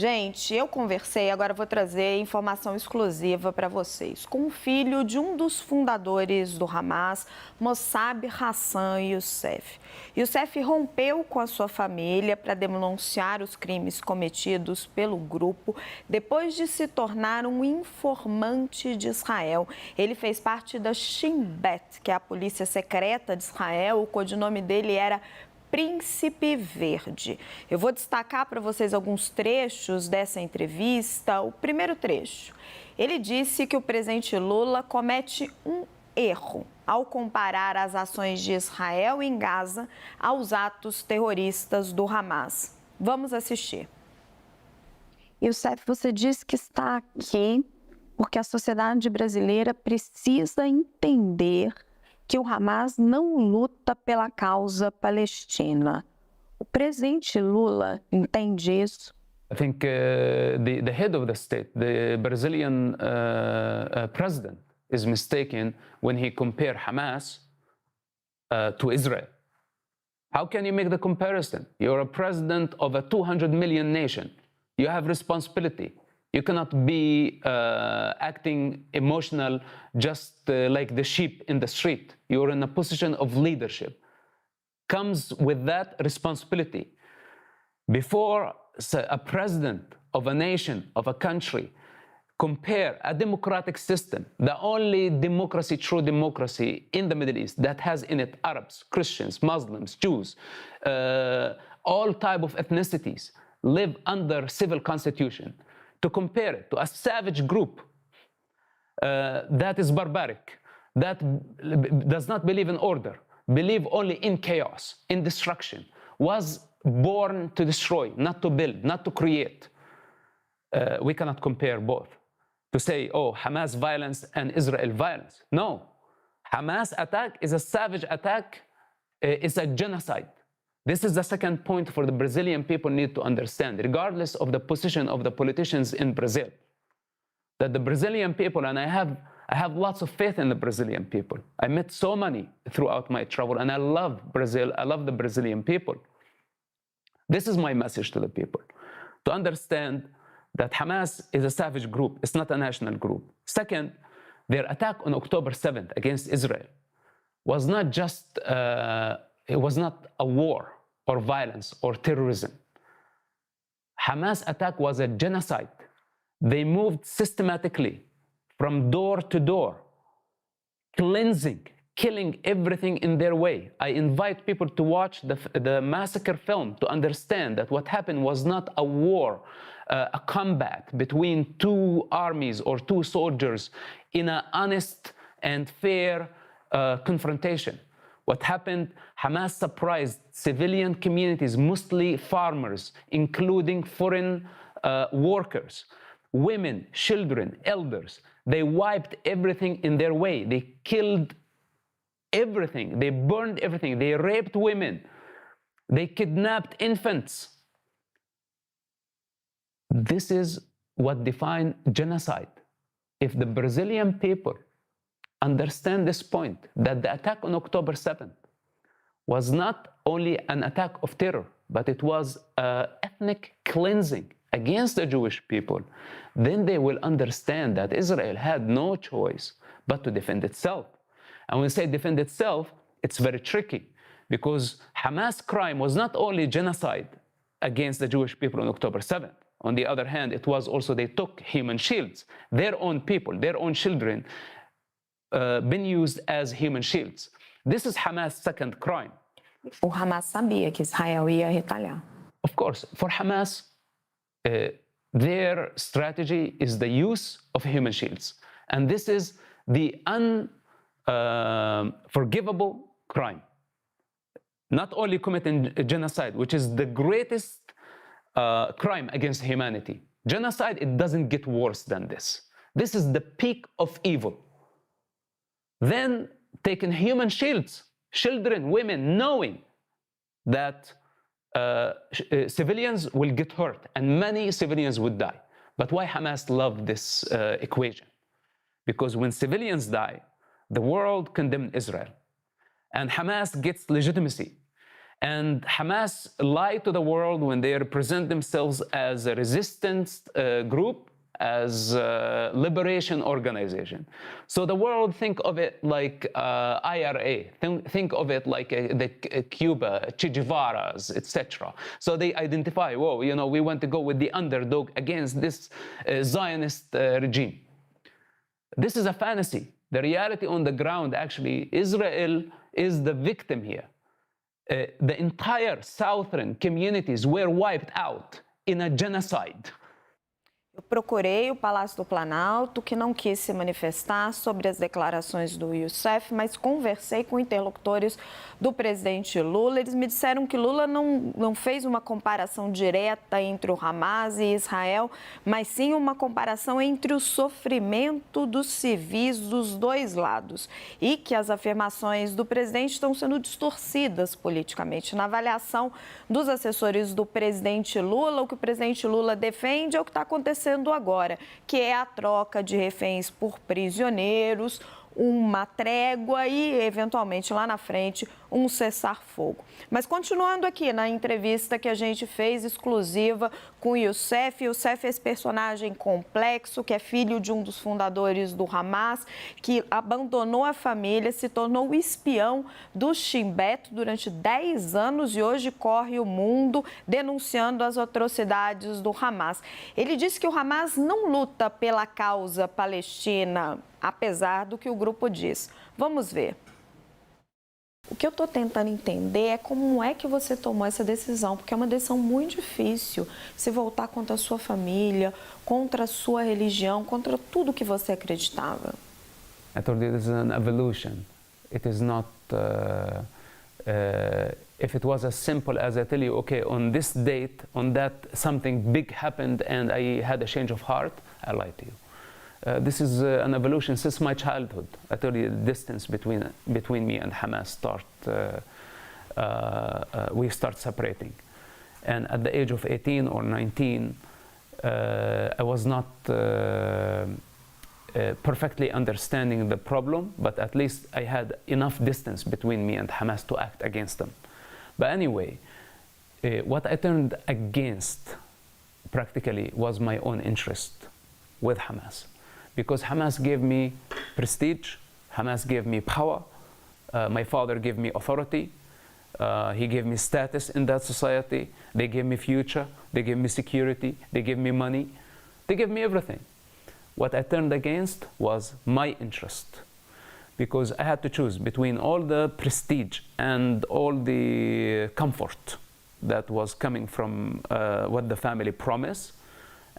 Gente, eu conversei, agora vou trazer informação exclusiva para vocês, com o filho de um dos fundadores do Hamas, Mossab Hassan Youssef. Youssef rompeu com a sua família para denunciar os crimes cometidos pelo grupo depois de se tornar um informante de Israel. Ele fez parte da Shin Bet, que é a polícia secreta de Israel. O codinome dele era Príncipe Verde. Eu vou destacar para vocês alguns trechos dessa entrevista. O primeiro trecho. Ele disse que o presidente Lula comete um erro ao comparar as ações de Israel em Gaza aos atos terroristas do Hamas. Vamos assistir. Youssef, você disse que está aqui porque a sociedade brasileira precisa entender que o Hamas não luta pela causa palestina. O presidente Lula entende isso? I think the head of the state, the Brazilian president, is mistaken when he compares Hamas to Israel. How can you make the comparison? You're a president of a 200 million nation. You have responsibility. You cannot be acting emotional just like the sheep in the street. You're in a position of leadership. Comes with that responsibility. Before a president of a nation, of a country, compare a democratic system, the only democracy, true democracy in the Middle East that has in it Arabs, Christians, Muslims, Jews, all type of ethnicities live under civil constitution. To compare it to a savage group that is barbaric, that does not believe in order, believe only in chaos, in destruction, was born to destroy, not to build, not to create. We cannot compare both. To say, oh, Hamas violence and Israel violence. No. Hamas attack is a savage attack, it's a genocide. This is the second point for the Brazilian people need to understand, regardless of the position of the politicians in Brazil. That the Brazilian people, and I have lots of faith in the Brazilian people. I met so many throughout my travel, and I love Brazil. I love the Brazilian people. This is my message to the people, to understand that Hamas is a savage group. It's not a national group. Second, their attack on October 7th against Israel was not just, it was not a war or violence or terrorism. Hamas attack was a genocide. They moved systematically from door to door, cleansing, killing everything in their way. I invite people to watch the massacre film to understand that what happened was not a war, a combat between two armies or two soldiers in an honest and fair confrontation. What happened, Hamas surprised civilian communities, mostly farmers, including foreign workers, women, children, elders. They wiped everything in their way. They killed everything. They burned everything. They raped women. They kidnapped infants. This is what defines genocide. If the Brazilian people understand this point, that the attack on October 7th was not only an attack of terror, but it was ethnic cleansing against the Jewish people, then they will understand that Israel had no choice but to defend itself. And when we say defend itself, it's very tricky, because Hamas crime was not only genocide against the Jewish people on October 7th. On the other hand, it was also they took human shields, their own people, their own children, been used as human shields. This is Hamas' second crime. O Hamas sabia que Israel ia retaliar. Of course, for Hamas, their strategy is the use of human shields. And this is the unforgivable crime. Not only committing genocide, which is the greatest crime against humanity. Genocide, it doesn't get worse than this. This is the peak of evil. Then taking human shields, children, women, knowing that civilians will get hurt and many civilians would die. But why Hamas loved this equation? Because when civilians die, the world condemned Israel. And Hamas gets legitimacy. And Hamas lie to the world when they represent themselves as a resistance group, as a liberation organization. So the world think of it like IRA, think of it like the Cuba, Che Guevara's, etc. So they identify, whoa, you know, we want to go with the underdog against this Zionist regime. This is a fantasy. The reality on the ground, actually, Israel is the victim here. The entire southern communities were wiped out in a genocide. Eu procurei o Palácio do Planalto, que não quis se manifestar sobre as declarações do Youssef, mas conversei com interlocutores do presidente Lula. Eles me disseram que Lula não fez uma comparação direta entre o Hamas e Israel, mas sim uma comparação entre o sofrimento dos civis dos dois lados e que as afirmações do presidente estão sendo distorcidas politicamente. Na avaliação dos assessores do presidente Lula, o que o presidente Lula defende é o que está acontecendo agora, que é a troca de reféns por prisioneiros, uma trégua e, eventualmente, lá na frente, um cessar-fogo. Mas continuando aqui na entrevista que a gente fez, exclusiva com o Youssef. Youssef é esse personagem complexo, que é filho de um dos fundadores do Hamas, que abandonou a família, se tornou espião do Shin Bet durante 10 anos e hoje corre o mundo denunciando as atrocidades do Hamas. Ele disse que o Hamas não luta pela causa palestina, apesar do que o grupo diz. Vamos ver. O que eu estou tentando entender é como é que você tomou essa decisão, porque é uma decisão muito difícil se voltar contra a sua família, contra a sua religião, contra tudo que você acreditava. I told you this is an evolution. It is not, if it was as simple as I tell you, okay, on this date, on that, something big happened and I had a change of heart, I lie to you. This is an evolution since my childhood. I told you the distance between me and Hamas we start separating. And at the age of 18 or 19, I was not perfectly understanding the problem, but at least I had enough distance between me and Hamas to act against them. But anyway, what I turned against practically was my own interest with Hamas. Because Hamas gave me prestige, Hamas gave me power, my father gave me authority, he gave me status in that society, they gave me future, they gave me security, they gave me money, they gave me everything. What I turned against was my interest, because I had to choose between all the prestige and all the comfort that was coming from what the family promised,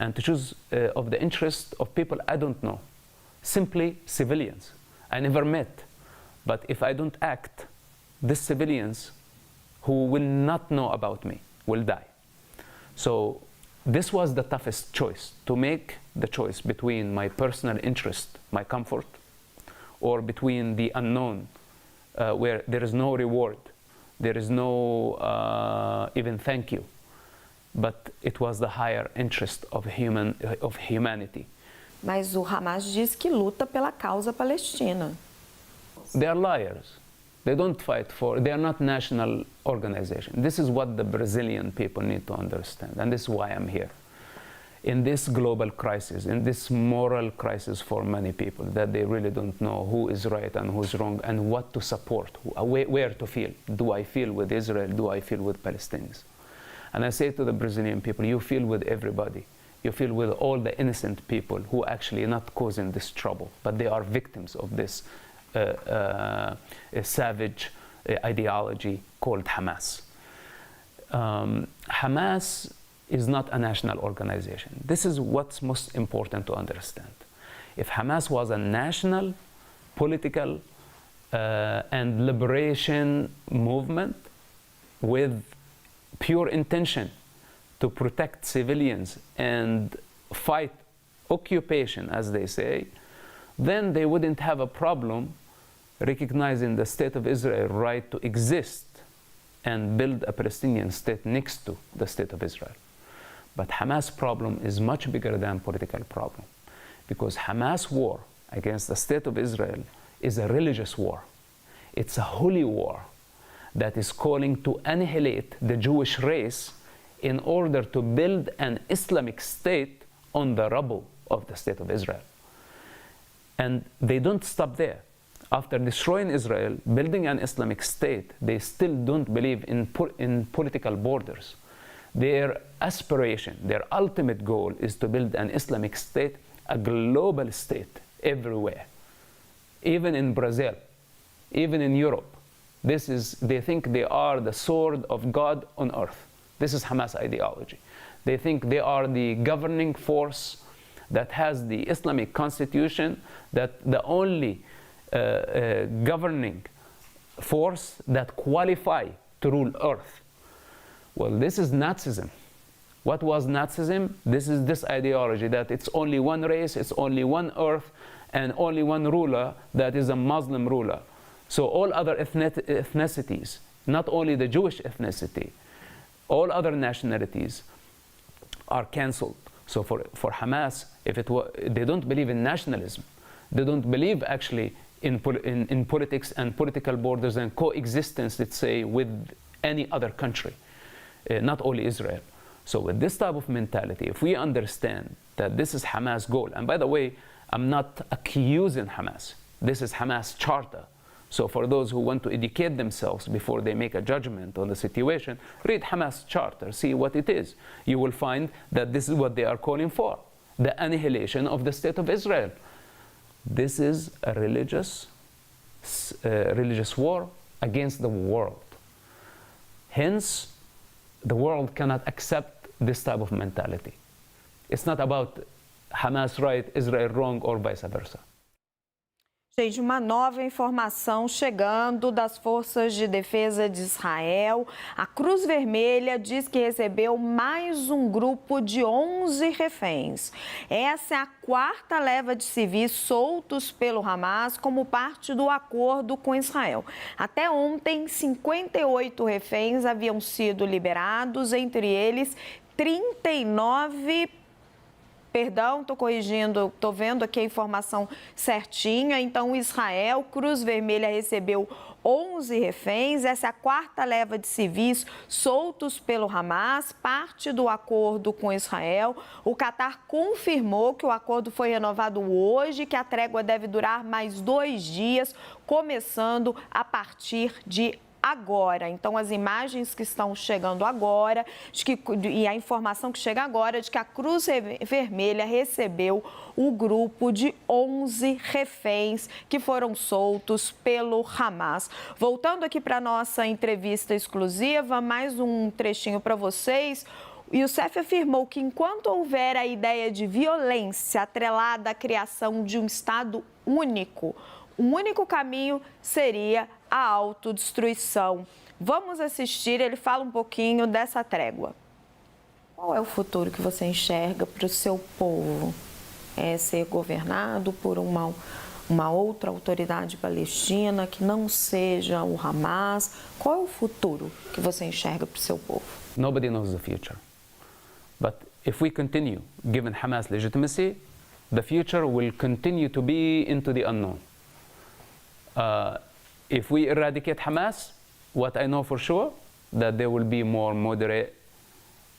and to choose of the interest of people I don't know, simply civilians I never met. But if I don't act, these civilians who will not know about me will die. So this was the toughest choice, to make the choice between my personal interest, my comfort, or between the unknown, where there is no reward, there is no even thank you. But it was the higher interest of humanity. Mas o Hamas diz que luta pela causa palestina. They are liars. They don't fight for, they are not national organization. This is what the Brazilian people need to understand, and this is why I'm here. In this global crisis, in this moral crisis for many people, that they really don't know who is right and who's wrong and what to support, where to feel. Do I feel with Israel? Do I feel with Palestinians? And I say to the Brazilian people, you feel with everybody. You feel with all the innocent people who actually are not causing this trouble, but they are victims of this savage ideology called Hamas. Hamas is not a national organization. This is what's most important to understand. If Hamas was a national, political, and liberation movement with pure intention to protect civilians and fight occupation, as they say, then they wouldn't have a problem recognizing the state of Israel right to exist and build a Palestinian state next to the state of Israel. But Hamas' problem is much bigger than political problem, because Hamas' war against the state of Israel is a religious war. It's a holy war. that is calling to annihilate the Jewish race in order to build an Islamic state on the rubble of the state of Israel. And they don't stop there. After destroying Israel, building an Islamic state, they still don't believe in political borders. Their aspiration, their ultimate goal is to build an Islamic state, a global state everywhere. Even in Brazil, even in Europe. They think they are the sword of God on earth. This is Hamas ideology. They think they are the governing force that has the Islamic constitution, that the only governing force that qualify to rule earth. Well, this is Nazism. What was Nazism? This is this ideology that it's only one race, it's only one earth, and only one ruler that is a Muslim ruler. So all other ethnicities, not only the Jewish ethnicity, all other nationalities are cancelled. So for Hamas, they don't believe in nationalism. They don't believe actually in politics and political borders and coexistence, let's say, with any other country, not only Israel. So with this type of mentality, if we understand that this is Hamas' goal, and by the way, I'm not accusing Hamas. This is Hamas' charter. So for those who want to educate themselves before they make a judgment on the situation, read Hamas' charter, see what it is. You will find that this is what they are calling for, the annihilation of the state of Israel. This is a religious war against the world. Hence, the world cannot accept this type of mentality. It's not about Hamas right, Israel wrong, or vice versa. Gente, uma nova informação chegando das Forças de Defesa de Israel. A Cruz Vermelha diz que recebeu mais um grupo de 11 reféns. Essa é a quarta leva de civis soltos pelo Hamas como parte do acordo com Israel. Até ontem, 58 reféns haviam sido liberados, entre eles 39. Perdão, estou corrigindo, estou vendo aqui a informação certinha. Então, Israel, Cruz Vermelha recebeu 11 reféns. Essa é a quarta leva de civis soltos pelo Hamas, parte do acordo com Israel. O Catar confirmou que o acordo foi renovado hoje, que a trégua deve durar mais 2 dias, começando a partir de agora. Então, as imagens que estão chegando agora e a informação que chega agora de que a Cruz Vermelha recebeu o grupo de 11 reféns que foram soltos pelo Hamas. Voltando aqui para a nossa entrevista exclusiva, mais um trechinho para vocês. O Youssef afirmou que enquanto houver a ideia de violência atrelada à criação de um Estado único, o único caminho seria a autodestruição. Vamos assistir, ele fala um pouquinho dessa trégua. Qual é o futuro que você enxerga para o seu povo? É ser governado por uma outra autoridade palestina que não seja o Hamas? Qual é o futuro que você enxerga para o seu povo? Nobody knows the future. But if we continue giving Hamas legitimacy, the future will continue to be into the unknown. If we eradicate Hamas, what I know for sure, that there will be more moderate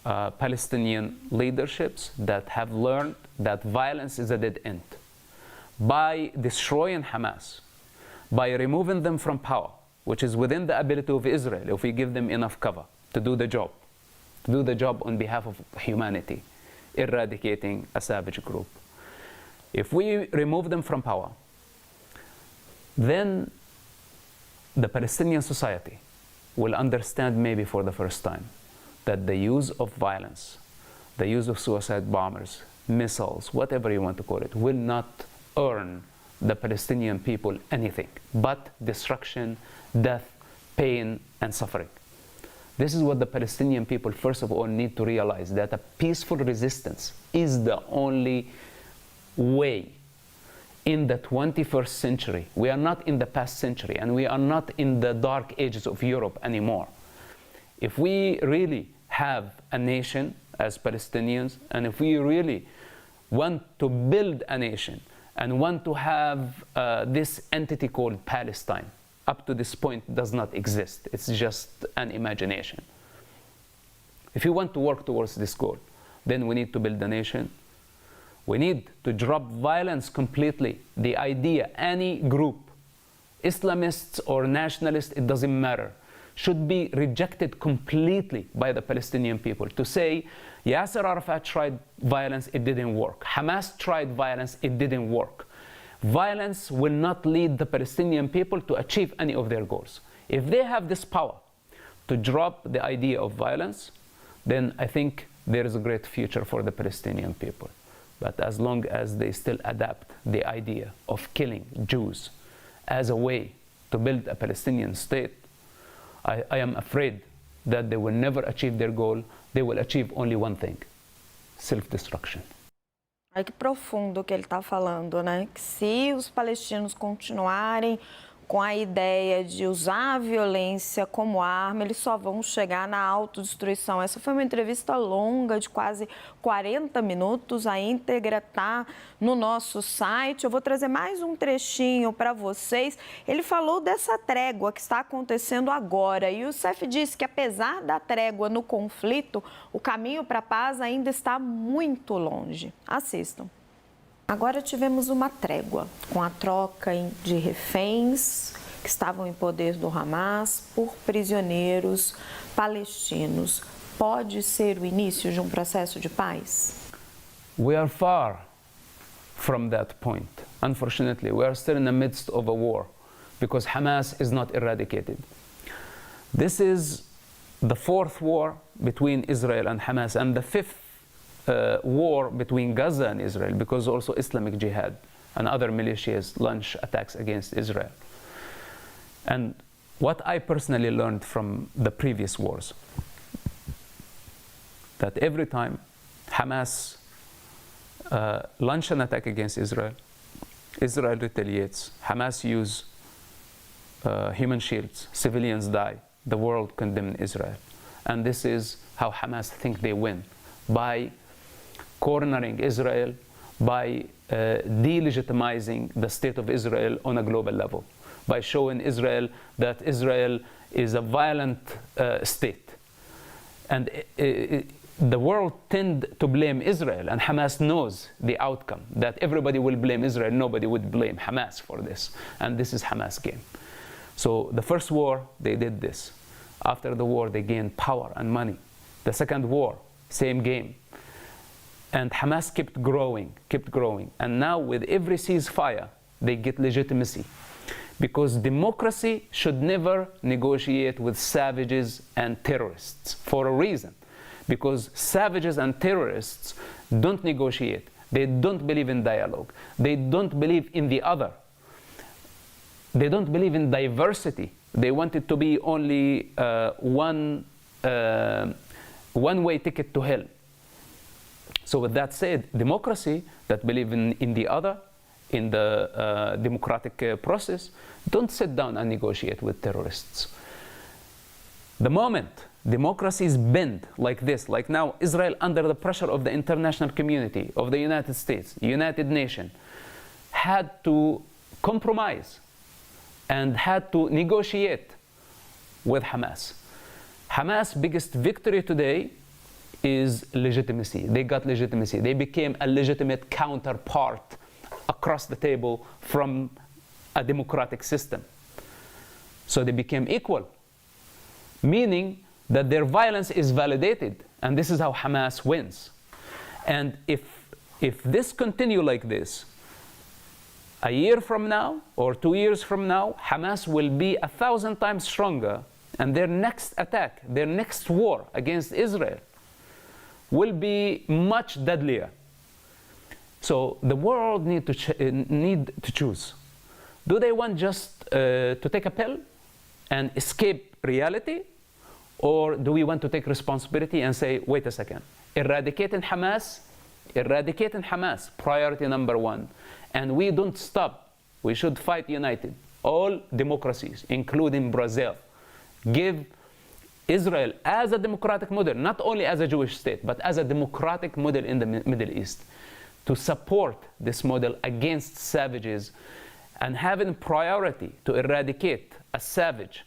Palestinian leaderships that have learned that violence is a dead end. By destroying Hamas, by removing them from power, which is within the ability of Israel, if we give them enough cover to do the job on behalf of humanity, eradicating a savage group. If we remove them from power, then the Palestinian society will understand maybe for the first time that the use of violence, the use of suicide bombers, missiles, whatever you want to call it, will not earn the Palestinian people anything but destruction, death, pain, and suffering. This is what the Palestinian people, first of all, need to realize, that a peaceful resistance is the only way in the 21st century. We are not in the past century, and we are not in the dark ages of Europe anymore. If we really have a nation as Palestinians, and if we really want to build a nation and want to have this entity called Palestine, up to this point does not exist. It's just an imagination. If you want to work towards this goal, then we need to build a nation. We need to drop violence completely. The idea, any group, Islamists or nationalists, it doesn't matter, should be rejected completely by the Palestinian people. To say, Yasser Arafat tried violence, it didn't work. Hamas tried violence, it didn't work. Violence will not lead the Palestinian people to achieve any of their goals. If they have this power to drop the idea of violence, then I think there is a great future for the Palestinian people. But as long as they still adapt the idea of killing Jews as a way to build a Palestinian state, I am afraid that they will never achieve their goal. They will achieve only one thing: self-destruction. Olha que profundo que ele está falando, né? Que se os palestinos continuarem com a ideia de usar a violência como arma, eles só vão chegar na autodestruição. Essa foi uma entrevista longa, de quase 40 minutos. A íntegra está no nosso site. Eu vou trazer mais um trechinho para vocês. Ele falou dessa trégua que está acontecendo agora. E o Youssef disse que, apesar da trégua no conflito, o caminho para a paz ainda está muito longe. Assistam. Agora tivemos uma trégua com a troca de reféns que estavam em poder do Hamas por prisioneiros palestinos. Pode ser o início de um processo de paz? We are far from that point. Unfortunately, we are still in the midst of a war because Hamas is not eradicated. This is the fourth war between Israel and Hamas, and the fifth war between Gaza and Israel, because also Islamic Jihad and other militias launch attacks against Israel. And what I personally learned from the previous wars, that every time Hamas launch an attack against Israel, Israel retaliates. Hamas use human shields, civilians die, the world condemns Israel. And this is how Hamas think they win, by cornering Israel, by delegitimizing the state of Israel on a global level, by showing Israel that Israel is a violent state. And the world tend to blame Israel, and Hamas knows the outcome, that everybody will blame Israel, nobody would blame Hamas for this. And this is Hamas' game. So the first war, they did this. After the war, they gained power and money. The second war, same game. And Hamas kept growing. And now with every ceasefire, they get legitimacy. Because democracy should never negotiate with savages and terrorists, for a reason. Because savages and terrorists don't negotiate. They don't believe in dialogue. They don't believe in the other. They don't believe in diversity. They want it to be only one-way ticket to hell. So with that said, democracy that believe in the other, in the democratic process, don't sit down and negotiate with terrorists. The moment democracies bend like this, like now Israel under the pressure of the international community, of the United States, United Nations, had to compromise and had to negotiate with Hamas. Hamas' biggest victory today is legitimacy. They got legitimacy. They became a legitimate counterpart across the table from a democratic system. So they became equal, meaning that their violence is validated, and this is how Hamas wins. And if this continue like this, a year from now or 2 years from now, Hamas will be 1,000 times stronger, and their next attack, their next war against Israel will be much deadlier. So the world need to choose. Do they want just to take a pill and escape reality? Or do we want to take responsibility and say, wait a second, eradicating Hamas, priority number one. And we don't stop. We should fight united. All democracies, including Brazil, give Israel as a democratic model, not only as a Jewish state, but as a democratic model in the Middle East, to support this model against savages and having priority to eradicate a savage,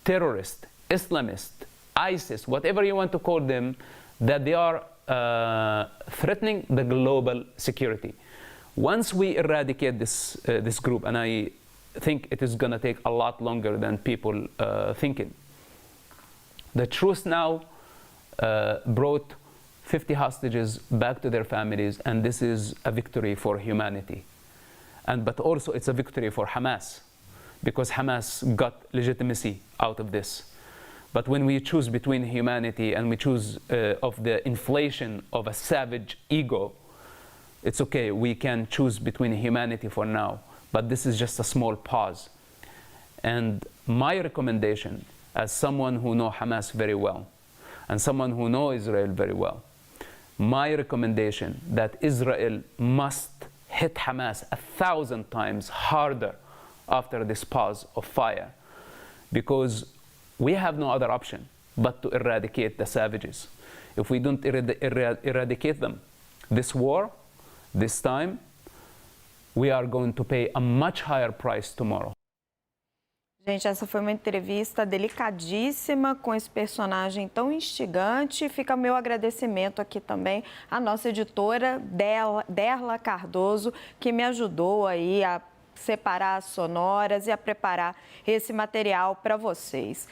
terrorist, Islamist, ISIS, whatever you want to call them, that they are threatening the global security. Once we eradicate this group, and I think it is going to take a lot longer than people thinking, the truce now brought 50 hostages back to their families, and this is a victory for humanity. But also it's a victory for Hamas, because Hamas got legitimacy out of this. But when we choose between humanity and we choose of the inflation of a savage ego, it's okay, we can choose between humanity for now. But this is just a small pause. And my recommendation, as someone who knows Hamas very well, and someone who knows Israel very well, my recommendation that Israel must hit Hamas 1,000 times harder after this pause of fire, because we have no other option but to eradicate the savages. If we don't eradicate them, this war, this time, we are going to pay a much higher price tomorrow. Gente, essa foi uma entrevista delicadíssima com esse personagem tão instigante. Fica meu agradecimento aqui também à nossa editora, Derla Cardoso, que me ajudou aí a separar as sonoras e a preparar esse material para vocês.